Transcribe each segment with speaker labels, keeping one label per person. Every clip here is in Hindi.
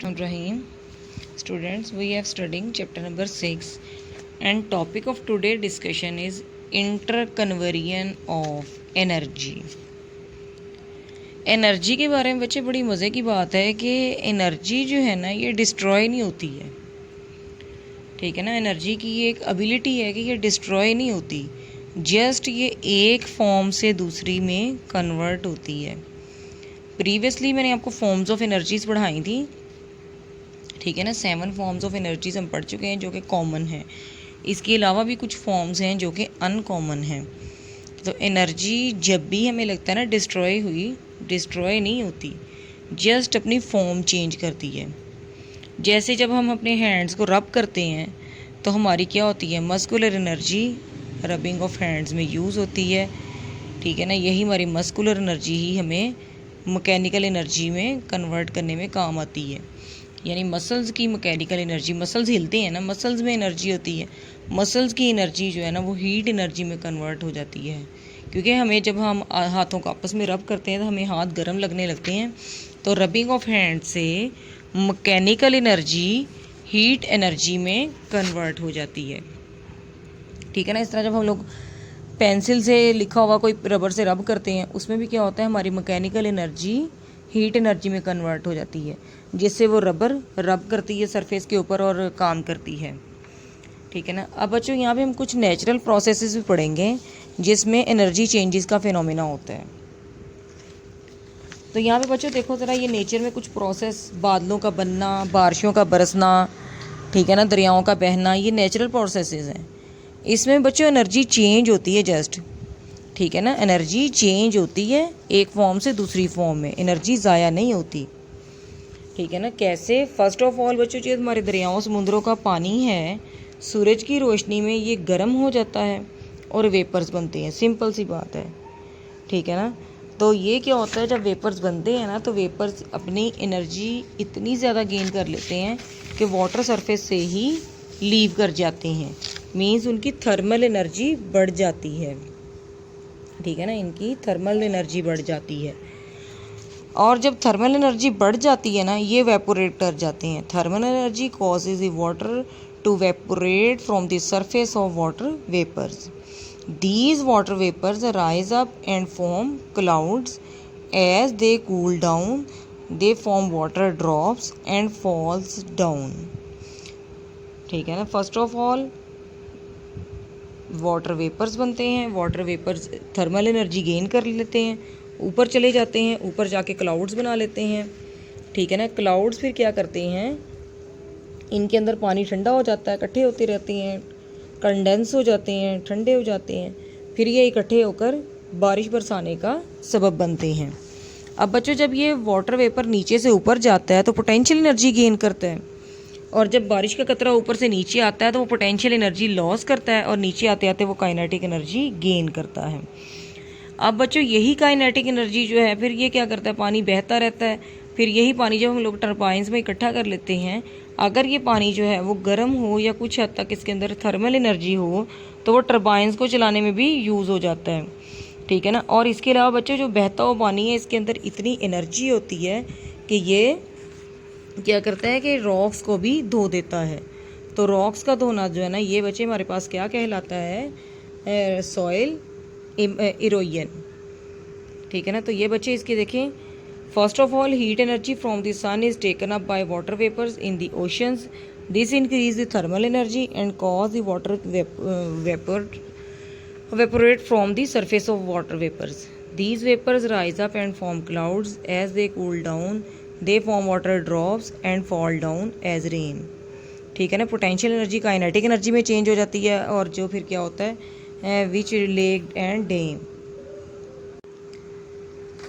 Speaker 1: Rahim. Students, we have studying chapter number 6 and topic of today discussion is interconversion of energy. Energy के बारे में बच्चे बड़ी मज़े की बात है कि एनर्जी जो है ना ये डिस्ट्रॉय नहीं होती है। ठीक है ना, एनर्जी की ये एक एबिलिटी है कि ये डिस्ट्रॉय नहीं होती, जस्ट ये एक फॉर्म से दूसरी में कन्वर्ट होती है। प्रीवियसली मैंने आपको फॉर्म्स ऑफ एनर्जीज पढ़ाई थी। ठीक है ना, 7 फॉर्म्स ऑफ एनर्जीज हम पढ़ चुके हैं जो कि कॉमन है। इसके अलावा भी कुछ फॉर्म्स हैं जो कि अनकॉमन हैं। तो एनर्जी जब भी हमें लगता है ना डिस्ट्रॉय हुई, डिस्ट्रॉय नहीं होती, जस्ट अपनी फॉर्म चेंज करती है। जैसे जब हम अपने हैंड्स को रब करते हैं तो हमारी क्या होती है, muscular energy rubbing of hands में यूज़ होती है। ठीक है ना, यही हमारी मस्कुलर एनर्जी ही हमें मैकेनिकल एनर्जी में कन्वर्ट करने में काम आती है। यानी मसल्स की मैकेनिकल एनर्जी, मसल्स हिलते हैं ना, मसल्स में एनर्जी होती है। मसल्स की एनर्जी जो है ना वो हीट एनर्जी में कन्वर्ट हो जाती है, क्योंकि हमें जब हम हाथों को आपस में रब करते हैं तो हमें हाथ गर्म लगने लगते हैं। तो रबिंग ऑफ हैंड से मैकेनिकल एनर्जी हीट एनर्जी में कन्वर्ट हो जाती है। ठीक है ना, इस तरह जब हम लोग पेंसिल से लिखा हुआ कोई रबर से रब करते हैं उसमें भी क्या होता है, हमारी मैकेनिकल एनर्जी हीट एनर्जी में कन्वर्ट हो जाती है, जिससे वो रबर रब करती है सरफेस के ऊपर और काम करती है। ठीक है ना, अब बच्चों यहाँ पे हम कुछ नेचुरल प्रोसेसेस भी पढ़ेंगे जिसमें एनर्जी चेंजेस का फिनोमेना होता है। तो यहाँ पे बच्चों देखो ज़रा, ये नेचर में कुछ प्रोसेस, बादलों का बनना, बारिशों का बरसना, ठीक है ना, दरियाओं का बहना, ये नेचुरल प्रोसेसेस हैं। इसमें बच्चों एनर्जी चेंज होती है जस्ट। ठीक है ना, एनर्जी चेंज होती है एक फॉर्म से दूसरी फॉर्म में, एनर्जी ज़ाया नहीं होती। ठीक है ना, कैसे? फर्स्ट ऑफ ऑल बच्चों, जो हमारे दरियाओं समुद्रों का पानी है, सूरज की रोशनी में ये गर्म हो जाता है और वेपर्स बनते हैं। सिंपल सी बात है। ठीक है ना, तो ये क्या होता है, जब वेपर्स बनते हैं ना तो वेपर्स अपनी एनर्जी इतनी ज़्यादा गेन कर लेते हैं कि वाटर सरफेस से ही लीव कर जाते हैं। मीन्स उनकी थर्मल एनर्जी बढ़ जाती है। ठीक है ना, इनकी थर्मल एनर्जी बढ़ जाती है। और जब थर्मल एनर्जी बढ़ जाती है ना, ये वेपोरेट कर जाते हैं। Thermal energy causes the water to evaporate from the surface of water vapours. These water vapors rise up and form clouds. As they cool down, they form water drops and falls down. ठीक है ना, first of all water vapours बनते हैं। Water vapours thermal energy gain कर लेते हैं, ऊपर चले जाते हैं, ऊपर जाके क्लाउड्स बना लेते हैं। ठीक है ना, क्लाउड्स फिर क्या करते हैं, इनके अंदर पानी ठंडा हो जाता है, इकट्ठे होते रहते हैं, कंडेंस हो जाते हैं, ठंडे हो जाते हैं, फिर ये इकट्ठे होकर बारिश बरसाने का सबब बनते हैं। अब बच्चों, जब ये वाटर वेपर नीचे से ऊपर जाता है तो पोटेंशियल एनर्जी गेन करता है, और जब बारिश का कतरा ऊपर से नीचे आता है तो वो पोटेंशियल एनर्जी लॉस करता है, और नीचे आते आते वो काइनेटिक एनर्जी गेन करता है। अब बच्चों, यही काइनेटिक एनर्जी जो है फिर ये क्या करता है, पानी बहता रहता है। फिर यही पानी जब हम लोग टरबाइंस में इकट्ठा कर लेते हैं, अगर ये पानी जो है वो गर्म हो या कुछ हद तक इसके अंदर थर्मल एनर्जी हो तो वो टरबाइंस को चलाने में भी यूज़ हो जाता है। ठीक है ना, और इसके अलावा बच्चों, जो बहता हुआ पानी है इसके अंदर इतनी एनर्जी होती है कि ये क्या करता है कि रॉक्स को भी धो देता है। तो रॉक्स का धोना जो है ना, ये बच्चे हमारे पास क्या कहलाता है, सॉइल इरोजन। ठीक है ना, तो ये बच्चे इसके देखें, first of all heat energy from the sun is taken up by water vapours in the oceans. This increase the thermal energy and cause the water evaporate from the surface of water vapors. These vapors rise up and form clouds. As they cool down, they form water drops and fall down as rain. ठीक है ना, पोटेंशियल एनर्जी काइनेटिक एनर्जी में चेंज हो जाती है, और जो फिर क्या होता है, विच लेक एंड डैम।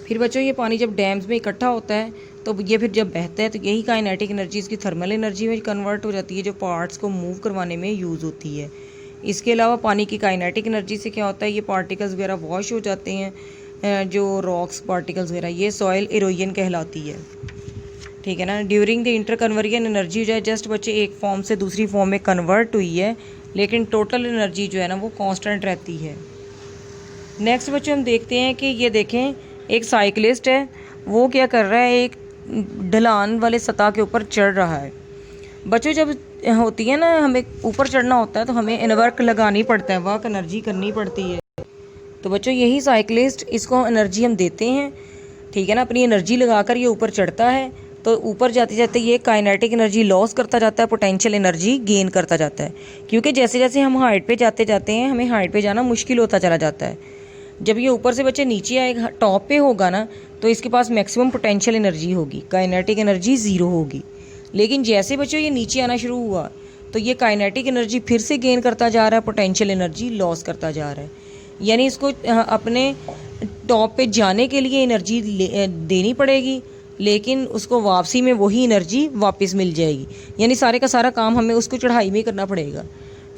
Speaker 1: फिर बच्चों, ये पानी जब डैम्स में इकट्ठा होता है तो ये फिर जब बहता है तो यही काइनेटिक एनर्जी इसकी थर्मल एनर्जी में कन्वर्ट हो जाती है, जो पार्ट्स को मूव करवाने में यूज़ होती है। इसके अलावा पानी की काइनेटिक एनर्जी से क्या होता है, ये पार्टिकल्स वगैरह वॉश हो जाते हैं, जो रॉक्स पार्टिकल्स वगैरह, ये सॉइल इरोजन कहलाती है। ठीक है ना, during the inter conversion energy जो है जस्ट बच्चे एक फॉर्म से दूसरी फॉर्म में कन्वर्ट हुई है, लेकिन टोटल एनर्जी जो है ना वो कांस्टेंट रहती है। नेक्स्ट बच्चे हम देखते हैं कि ये देखें, एक साइकिलिस्ट है, वो क्या कर रहा है, एक ढलान वाले सतह के ऊपर चढ़ रहा है। बच्चों जब होती है ना, हमें ऊपर चढ़ना होता है तो हमें वर्क लगानी पड़ता है, वर्क एनर्जी करनी पड़ती है। तो बच्चों यही साइकिलिस्ट, इसको एनर्जी हम देते हैं, ठीक है ना, अपनी एनर्जी लगाकर ये ऊपर चढ़ता है। तो ऊपर जाते जाते ये काइनेटिक एनर्जी लॉस करता जाता है, पोटेंशियल एनर्जी गेन करता जाता है। क्योंकि जैसे जैसे हम हाइट पे जाते जाते हैं, हमें हाइट पे जाना मुश्किल होता चला जाता है। जब ये ऊपर से बच्चे नीचे आएगा, टॉप पे होगा ना, तो इसके पास मैक्सिमम पोटेंशियल एनर्जी होगी, काइनेटिक एनर्जी ज़ीरो होगी। लेकिन जैसे बच्चों ये नीचे आना शुरू हुआ तो ये काइनेटिक एनर्जी फिर से गेन करता जा रहा है, पोटेंशियल एनर्जी लॉस करता जा रहा है। यानी इसको अपने टॉप पे जाने के लिए एनर्जी देनी पड़ेगी, लेकिन उसको वापसी में वही एनर्जी वापस मिल जाएगी। यानी सारे का सारा काम हमें उसको चढ़ाई में करना पड़ेगा,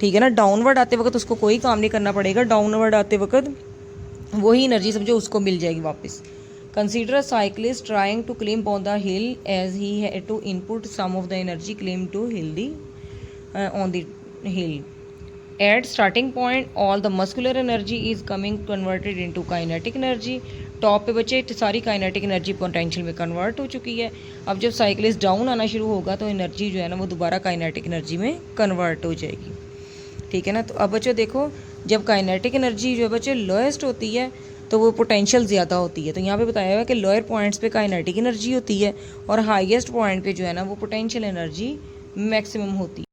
Speaker 1: ठीक है ना। डाउनवर्ड आते वक्त उसको कोई काम नहीं करना पड़ेगा, डाउनवर्ड आते वक्त वही एनर्जी समझो उसको मिल जाएगी वापस। Consider a cyclist trying to climb on the hill as he had to input some of the energy claim to hill the on the hill. At starting point, all the muscular energy is coming converted into kinetic energy. Top पे बच्चे सारी काइनेटिक एनर्जी पोटेंशियल में कन्वर्ट हो चुकी है। अब जब साइकिलिस्ट डाउन आना शुरू होगा तो एनर्जी जो है ना वो दोबारा काइनेटिक एनर्जी में कन्वर्ट हो जाएगी, ठीक है ना। तो अब बच्चों देखो, जब काइनेटिक एनर्जी जो है बच्चे लोएस्ट होती है तो वो पोटेंशियल ज़्यादा होती है। तो यहाँ पे बताया हुआ है कि लोअर पॉइंट्स पे काइनेटिक एनर्जी होती है और हाईएस्ट पॉइंट पे जो है ना वो पोटेंशियल एनर्जी मैक्सिमम होती है।